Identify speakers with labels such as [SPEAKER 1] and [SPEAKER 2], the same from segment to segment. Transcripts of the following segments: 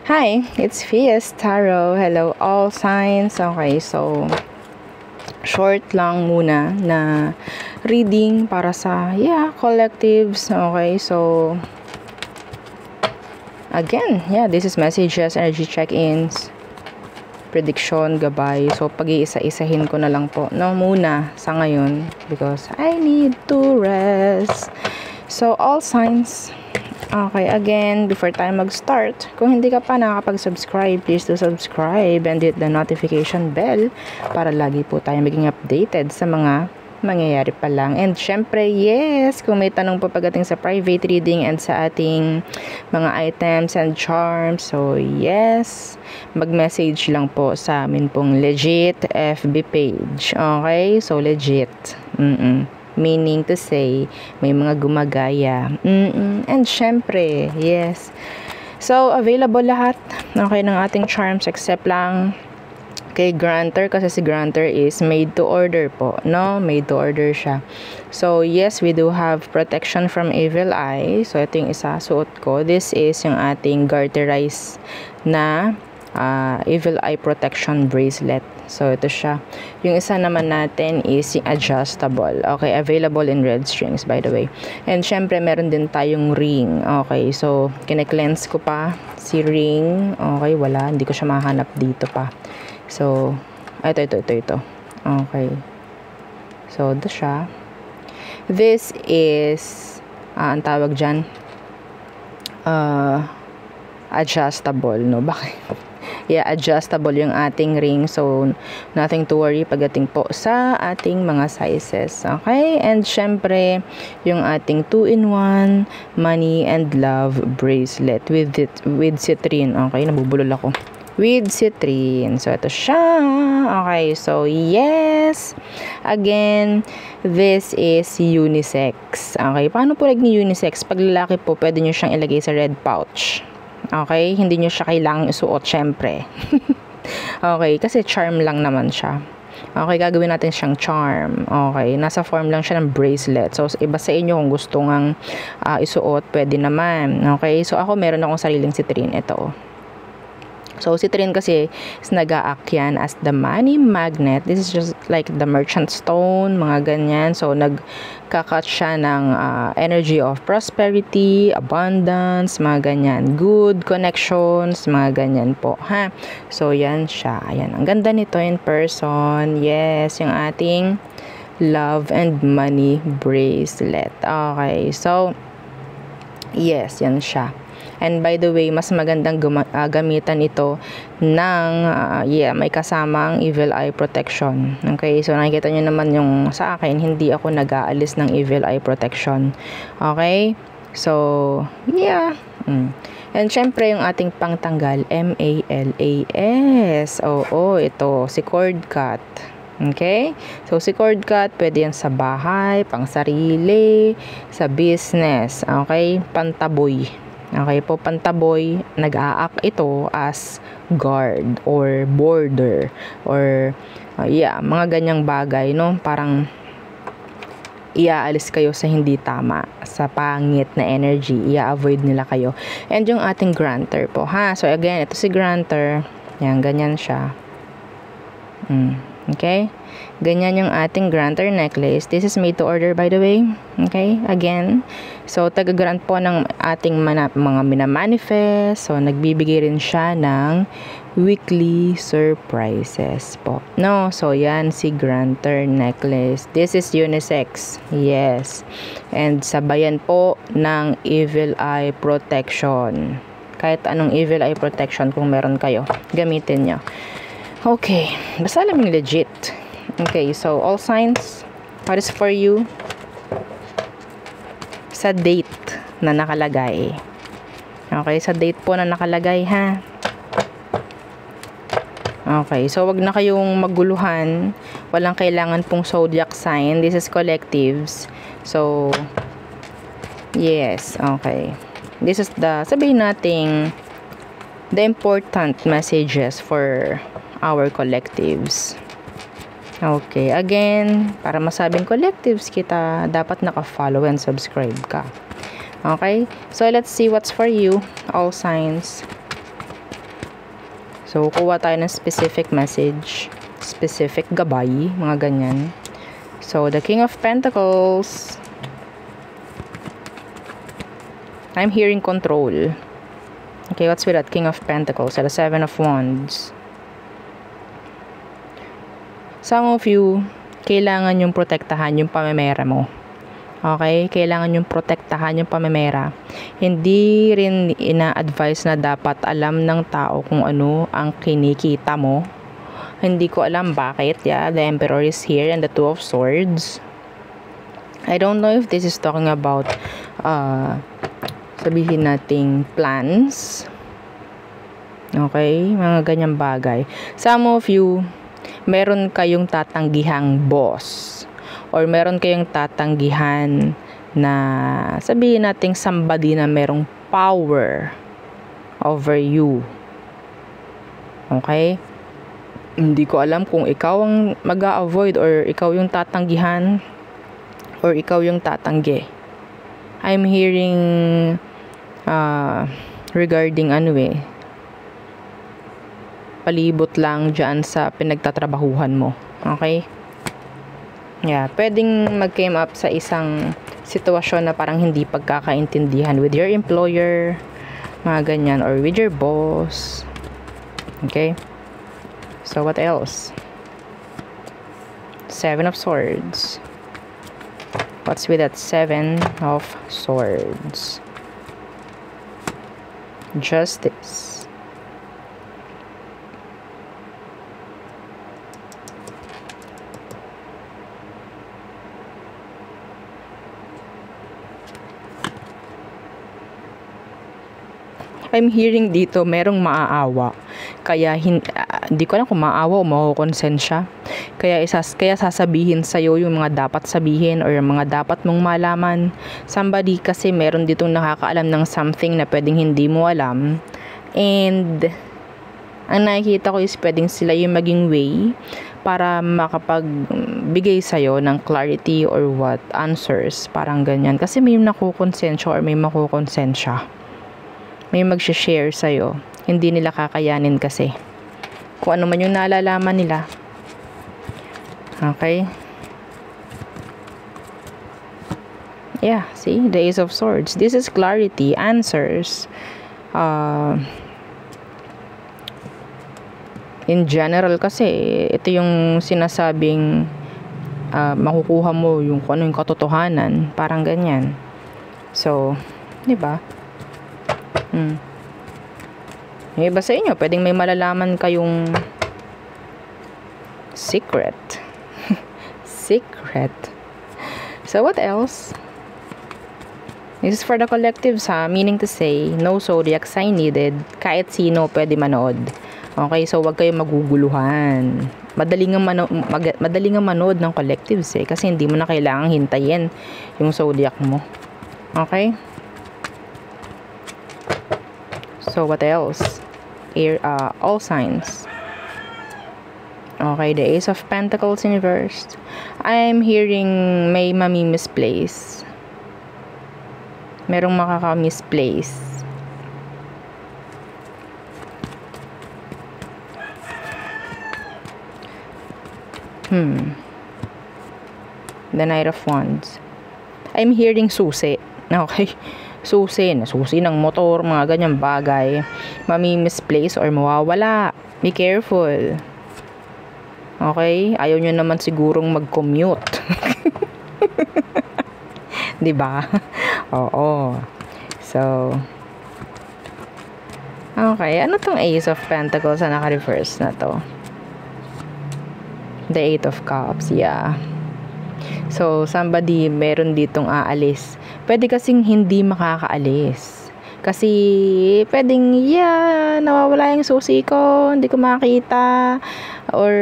[SPEAKER 1] Hi, it's Fias Tarot. Hello all signs. Okay, so short lang muna na reading para sa collectives. Okay, so again, this is messages, energy check-ins, prediction, gabay. So pag-iisa-isahin ko na lang po muna sa ngayon because I need to rest. So all signs. Okay, again, before tayo mag-start, kung hindi ka pa nakakapag-subscribe, please do subscribe and hit the notification bell para lagi po tayo maging updated sa mga mangyayari pa lang. And syempre, yes, kung may tanong po pagdating sa private reading and sa ating mga items and charms, so yes, mag-message lang po sa amin pong legit FB page. Okay, so legit. Meaning to say, may mga gumagaya. And syempre, yes. So, available lahat, okay, ng ating charms except lang kay Granter kasi si Granter is made to order po, no? Made to order siya. So, yes, we do have protection from evil eye. So, ito yung isa suot ko. This is yung ating garterize na evil eye protection bracelet. So, ito siya. Yung isa naman natin is yung adjustable. Okay, available in red strings, by the way. And syempre, meron din tayong ring. Okay, so, kine-cleanse ko pa si ring. Okay, wala. Hindi ko siya mahanap dito pa. So, ito. Okay. So, ito siya. This is, ang tawag dyan, adjustable, no? Bakit? Adjustable yung ating ring. So, nothing to worry pagdating po sa ating mga sizes. Okay? And syempre, yung ating 2-in-1 money and love bracelet with citrine. Okay? Nabubulol ako. With citrine. So, ito siya. Okay. So, yes. Again, this is unisex. Okay? Paano po naging unisex? Pag lalaki po, pwede nyo siyang ilagay sa red pouch. Okay? Hindi nyo siya kailangang isuot, syempre. Okay? Kasi charm lang naman siya. Okay? Gagawin natin siyang charm. Okay? Nasa form lang siya ng bracelet. So, iba sa inyo kung gusto ngang isuot, pwede naman. Okay? So, ako meron akong sariling citrine. Ito. So, citrine kasi is nag-a-act yan as the money magnet. This is just like the merchant stone, mga ganyan. So, nagkakat siya ng energy of prosperity, abundance, mga ganyan. Good connections, mga ganyan po. Ha? So, yan siya. Ayan. Ang ganda nito in person. Yes, yung ating love and money bracelet. Okay. So, yes, yan siya. And by the way, mas magandang gamitan ito ng may kasamang evil eye protection. Okay, so nakikita nyo naman yung sa akin, hindi ako nag-aalis ng evil eye protection. Okay, so and syempre yung ating pangtanggal, MALAS. Oo, ito, si cord cut. Okay? So, si cord cut, pwede yan sa bahay, pang sarili, sa business. Okay? Pantaboy. Okay po, pantaboy, nag-a-act ito as guard or border or mga ganyang bagay, no? Parang iaalis kayo sa hindi tama, sa pangit na energy, i-avoid nila kayo. And yung ating granter po, ha? So again, ito si granter, yan, ganyan siya. Okay? Ganyan yung ating granter necklace. This is made to order, by the way. Okay? Again. So, taga-grant po ng ating mga minamanifest. So, nagbibigay rin siya ng weekly surprises po. No? So, yan si granter necklace. This is unisex. Yes. And sabayan po ng evil eye protection. Kahit anong evil eye protection kung meron kayo, gamitin nyo. Okay. Basta alam yung legit. Okay, so all signs, what is for you sa date na nakalagay. Okay, sa date po na nakalagay, ha? Okay, so wag na kayong maguluhan. Walang kailangan pong zodiac sign. This is collectives. So, yes, okay. This is sabihin nating the important messages for our collectives. Okay, again, para masabing collectives kita, dapat naka-follow and subscribe ka. Okay, so let's see what's for you, all signs. So, kuha tayo ng specific message, specific gabay, mga ganyan. So, the King of Pentacles. I'm hearing control. Okay, what's with that King of Pentacles? The Seven of Wands. Some of you, kailangan yung protektahan yung pamemera mo. Okay? Kailangan yung protektahan yung pamemera. Hindi rin ina-advise na dapat alam ng tao kung ano ang kinikita mo. Hindi ko alam bakit. Yeah, the Emperor is here and the Two of Swords. I don't know if this is talking about sabihin nating plans. Okay? Mga ganyang bagay. Some of you, meron kayong tatanggihang boss. Or meron kayong tatanggihan na sabihin nating somebody na merong power over you. Okay? Hindi ko alam kung ikaw ang mag-a-avoid or ikaw yung tatanggihan or ikaw yung tatanggi. I'm hearing regarding palibot lang dyan sa pinagtatrabahuhan mo. Okay? Yeah, pwedeng mag-came up sa isang sitwasyon na parang hindi pagkakaintindihan with your employer, mga ganyan, or with your boss. Okay? So, what else? Seven of Swords. What's with that Seven of Swords? Justice. I'm hearing dito, merong maaawa. Kaya, hindi ko alam kung maawa o makukonsensya. Kaya sasabihin sa'yo yung mga dapat sabihin or yung mga dapat mong malaman. Somebody kasi meron ditong nakakaalam ng something na pwedeng hindi mo alam. And, ang nakikita ko is pwedeng sila yung maging way para makapagbigay sa'yo ng clarity or what, answers. Parang ganyan. Kasi may nakukonsensya or may makukonsensya. May mag-share sa'yo. Hindi nila kakayanin kasi. Kung ano man yung nalalaman nila. Okay? Yeah, see? The Ace of Swords. This is clarity, answers. In general kasi, ito yung sinasabing makukuha mo yung kung ano yung katotohanan. Parang ganyan. So, di ba? Yung iba sa inyo, pwedeng may malalaman kayong secret. Secret. So, what else? This is for the collectives, ha? Meaning to say, no zodiac sign needed. Kahit sino pwede manood. Okay, so wag kayong maguguluhan. Madaling nga manood ng collectives, eh. Kasi hindi mo na kailangang hintayin yung zodiac mo. Okay? So, what else? All signs. Okay, the Ace of Pentacles in reverse. I'm hearing may mami-misplace. Merong makaka-misplace. The Knight of Wands. I'm hearing susi. Okay? Susi ng motor, mga ganyang bagay. Mami-misplace or mawawala. Be careful. Okay? Ayaw nyo naman sigurong mag-commute. Diba? Oo. So, okay. Ano tong Ace of Pentacles na naka-reverse na to? The Eight of Cups. Yeah. So, somebody meron ditong aalis. Pwede kasing hindi makakaalis. Kasi, pwedeng, nawawala yung susi ko, hindi ko makita, or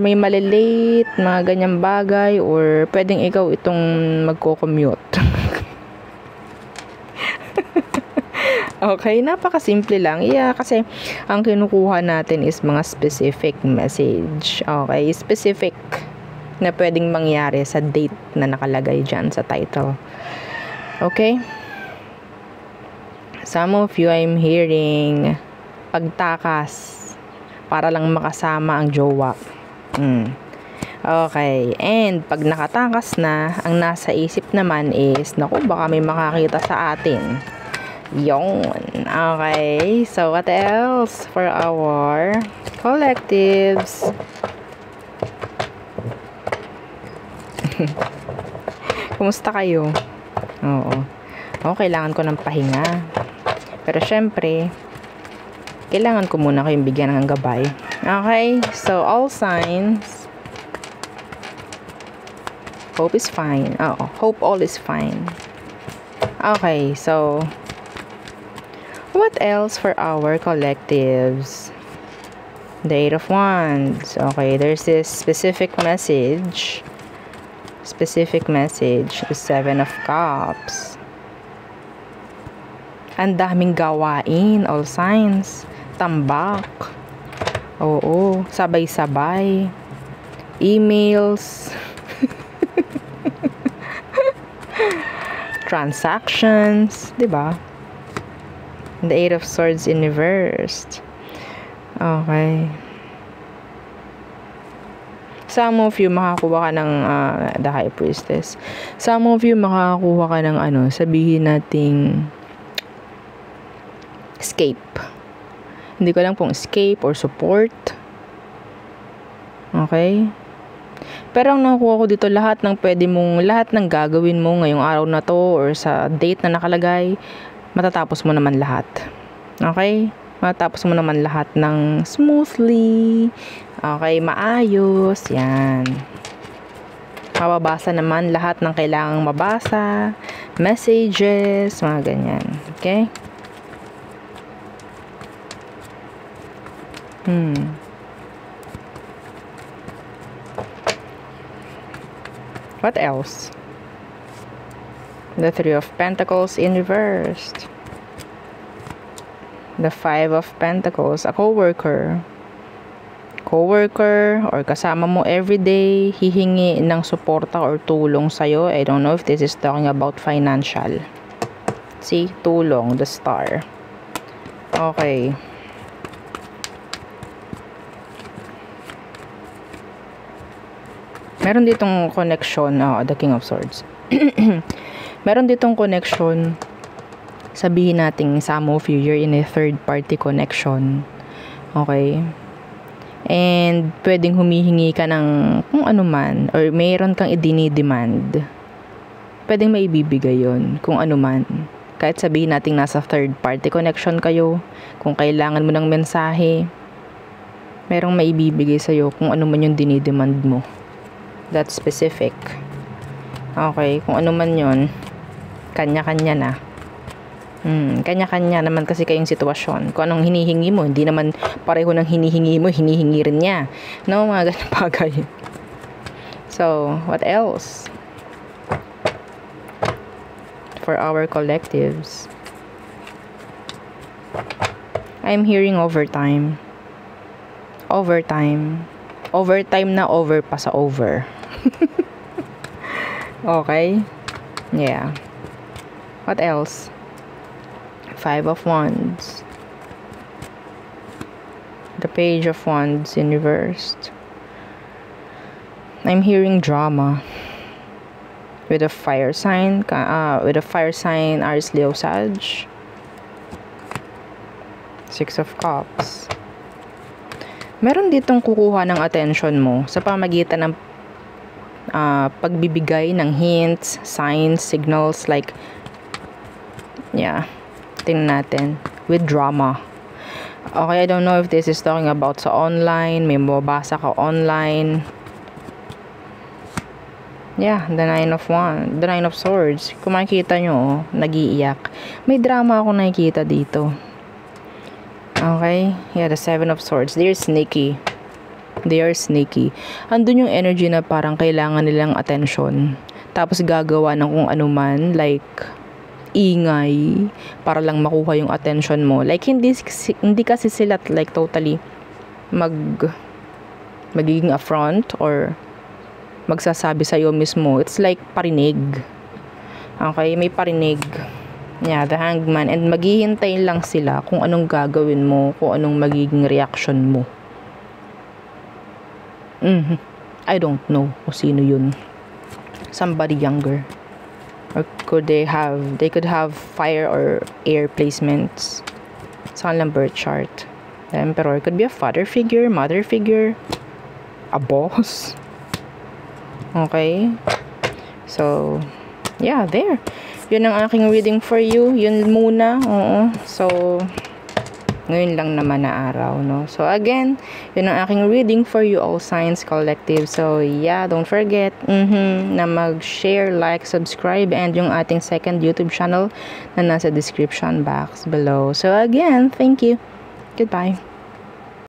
[SPEAKER 1] may malilate, mga ganyang bagay, or pwedeng ikaw itong magko-commute. Okay, napakasimple lang. Kasi ang kinukuha natin is mga specific message. Okay, specific na pwedeng mangyari sa date na nakalagay dyan sa title. Okay? Some of you, I'm hearing pagtakas. para lang makasama ang jowa. Okay, and pag nakatakas na, ang nasa isip naman is, naku, baka may makakita sa atin. Yon. Okay, so what else for our collectives? Kumusta kayo? Oo. Kailangan ko ng pahinga. Pero syempre, kailangan ko muna kayong bigyan ng gabay. Okay, so all signs, hope is fine. Hope all is fine. Okay, so what else for our collectives? The Eight of Wands. Okay, there's this specific message. The Seven of Cups. Ang daming gawain, all signs. Tambak. Oo, sabay-sabay. Emails. Transactions, 'di ba? The Eight of Swords in reversed. Okay. Some of you makakuha ka ng the High Priestess. Some of you makakuha ka ng sabihin nating escape. Hindi ko lang kung escape or support. Okay? Pero ang nakuha ko dito, lahat ng gagawin mo ngayong araw na to or sa date na nakalagay, matatapos mo naman lahat. Okay? Matatapos mo naman lahat ng smoothly. Okay, maayos. Yan. Mababasa naman lahat ng kailangang mabasa. Messages, mga ganyan. Okay? What else? The Three of Pentacles in reversed. The Five of Pentacles, a co-worker or kasama mo everyday, hihingi ng suporta or tulong sa'yo. I don't know if this is talking about financial. See, tulong, the Star. Okay. Meron ditong connection, the King of Swords. Meron ditong connection. Sabihin natin, some of you, you're in a third party connection. Okay? And pwedeng humihingi ka ng kung ano man, or mayroon kang idinidemand. Pwedeng maibibigay yon kung ano man. Kahit sabihin natin nasa third party connection kayo, kung kailangan mo ng mensahe, merong maibibigay sa'yo kung ano man yung dinidemand mo. That's specific. Okay, kung ano man yon, kanya-kanya na. Kanya-kanya naman kasi kayong sitwasyon. Kung anong hinihingi mo, hindi naman pareho ng hinihingi mo, hinihingi rin niya. No, mga ganang bagay. So, what else? For our collectives. I'm hearing overtime. Overtime na over pa sa over. Okay? Yeah. What else? Five of Wands. The Page of Wands in reversed. I'm hearing drama. With a fire sign, Aries, Leo, Sag. Six of Cups. Meron ditong kukuha ng attention mo sa pamagitan ng pagbibigay ng hints, signs, signals, like, tingnan natin, with drama. Okay, I don't know if this is talking about sa online, may mabasa ka online. The Nine of Swords. Kung makikita nyo, nag-iiyak. May drama ako nakikita dito. Okay? The Seven of Swords. They are sneaky. Andun yung energy na parang kailangan nilang attention. Tapos gagawa ng kung ano man, like, ingay, para lang makuha yung attention mo. Like, hindi kasi sila, like, totally magiging affront or magsasabi sa'yo mismo. It's like parinig. Okay? May parinig. The Hangman. And maghihintay lang sila kung anong gagawin mo, kung anong magiging reaction mo. I don't know kung sino yun. Somebody younger. Or they could have fire or air placements sa kanilang birth chart. The Emperor could be a father figure, mother figure, a boss. Okay? So, yeah, there. Yun ang aking reading for you. Yun muna. Oo. So, ngayon lang naman na araw, no? So, again, yun ang aking reading for you, all signs collective. So, yeah, don't forget na mag-share, like, subscribe, and yung ating second YouTube channel na nasa description box below. So, again, thank you. Goodbye.